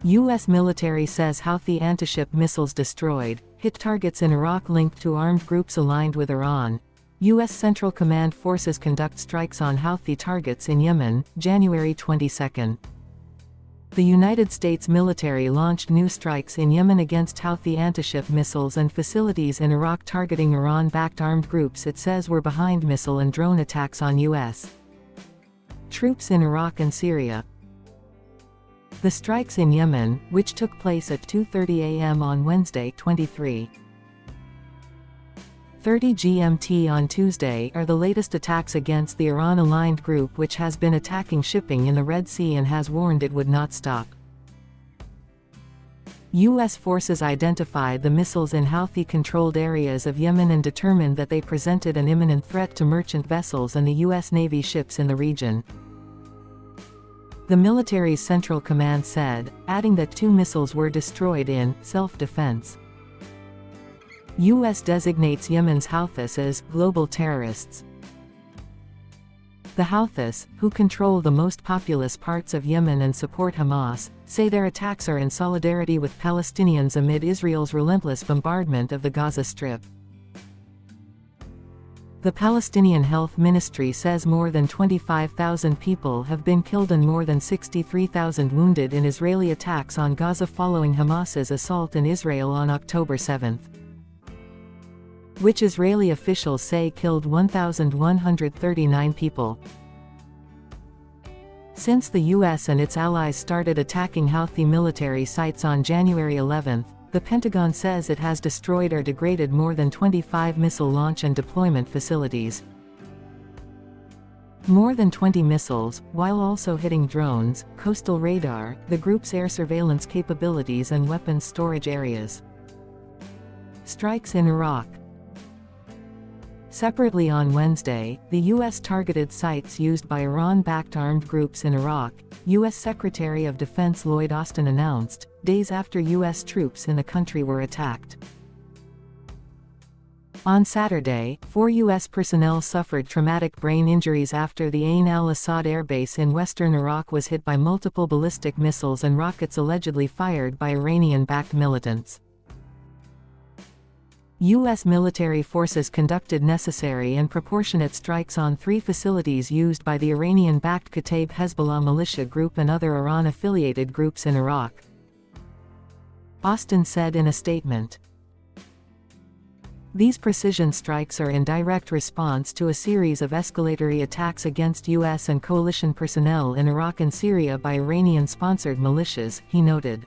U.S. military says Houthi anti-ship missiles destroyed, hit targets in Iraq linked to armed groups aligned with Iran. U.S. Central Command forces conduct strikes on Houthi targets in Yemen, January 22. The United States military launched new strikes in Yemen against Houthi anti-ship missiles and facilities in Iraq targeting Iran-backed armed groups it says were behind missile and drone attacks on U.S. troops in Iraq and Syria. The strikes in Yemen, which took place at 2:30 a.m. on Wednesday, 23:30 GMT on Tuesday, are the latest attacks against the Iran-aligned group which has been attacking shipping in the Red Sea and has warned it would not stop. U.S. forces identified the missiles in Houthi-controlled areas of Yemen and determined that they presented an imminent threat to merchant vessels and the U.S. Navy ships in the region. The military's Central Command said, adding that 2 missiles were destroyed in self-defense. U.S. designates Yemen's Houthis as global terrorists. The Houthis, who control the most populous parts of Yemen and support Hamas, say their attacks are in solidarity with Palestinians amid Israel's relentless bombardment of the Gaza Strip. The Palestinian Health Ministry says more than 25,000 people have been killed and more than 63,000 wounded in Israeli attacks on Gaza following Hamas's assault in Israel on October 7, which Israeli officials say killed 1,139 people. Since the U.S. and its allies started attacking Houthi military sites on January 11, the Pentagon says it has destroyed or degraded more than 25 missile launch and deployment facilities. More than 20 missiles, while also hitting drones, coastal radar, the group's air surveillance capabilities and weapons storage areas. Strikes in Iraq. Separately on Wednesday, the U.S. targeted sites used by Iran-backed armed groups in Iraq, U.S. Secretary of Defense Lloyd Austin announced, days after U.S. troops in the country were attacked. On Saturday, 4 U.S. personnel suffered traumatic brain injuries after the Ain al-Assad airbase in western Iraq was hit by multiple ballistic missiles and rockets allegedly fired by Iranian-backed militants. U.S. military forces conducted necessary and proportionate strikes on 3 facilities used by the Iranian-backed Kataib Hezbollah militia group and other Iran-affiliated groups in Iraq, Austin said in a statement. These precision strikes are in direct response to a series of escalatory attacks against U.S. and coalition personnel in Iraq and Syria by Iranian-sponsored militias, he noted.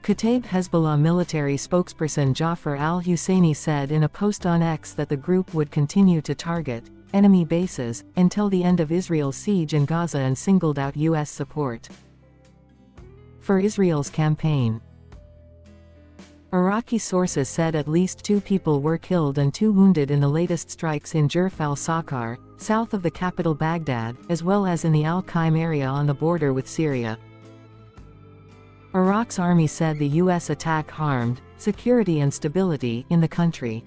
Kataib Hezbollah military spokesperson Jafar al-Husseini said in a post on X that the group would continue to target enemy bases until the end of Israel's siege in Gaza and singled out U.S. support for Israel's campaign. Iraqi sources said at least 2 people were killed and 2 wounded in the latest strikes in Jerf al-Sakar, south of the capital Baghdad, as well as in the Al-Qaim area on the border with Syria. Iraq's army said the U.S. attack harmed security and stability in the country.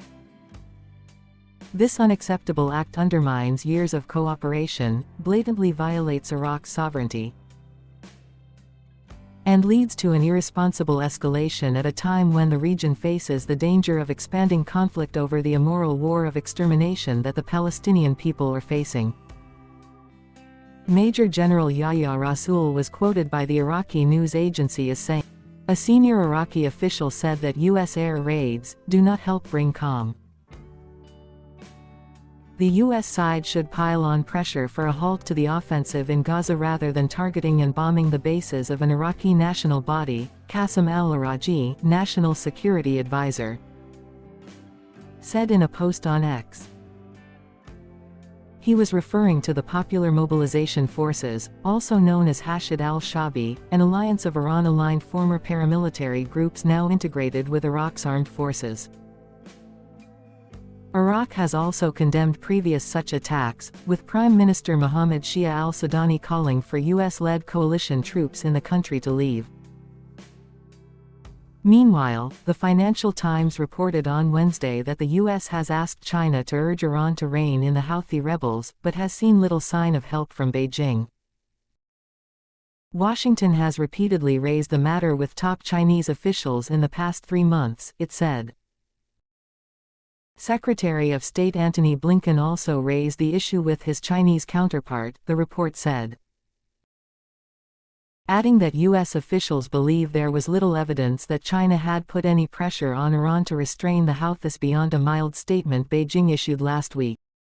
This unacceptable act undermines years of cooperation, blatantly violates Iraq's sovereignty, and leads to an irresponsible escalation at a time when the region faces the danger of expanding conflict over the immoral war of extermination that the Palestinian people are facing. Major General Yahya Rasool was quoted by the Iraqi news agency as saying, "A senior Iraqi official said that U.S. air raids do not help bring calm. The U.S. side should pile on pressure for a halt to the offensive in Gaza rather than targeting and bombing the bases of an Iraqi national body," Qasem al-Araji, National Security Advisor, said in a post on X. He was referring to the Popular Mobilization Forces, also known as Hashid al-Shaabi, an alliance of Iran-aligned former paramilitary groups now integrated with Iraq's armed forces. Iraq has also condemned previous such attacks, with Prime Minister Mohammed Shia al-Sudani calling for U.S.-led coalition troops in the country to leave. Meanwhile, the Financial Times reported on Wednesday that the U.S. has asked China to urge Iran to rein in the Houthi rebels, but has seen little sign of help from Beijing. Washington has repeatedly raised the matter with top Chinese officials in the past 3 months, it said. Secretary of State Antony Blinken also raised the issue with his Chinese counterpart, the report said, adding that U.S. officials believe there was little evidence that China had put any pressure on Iran to restrain the Houthis beyond a mild statement Beijing issued last week.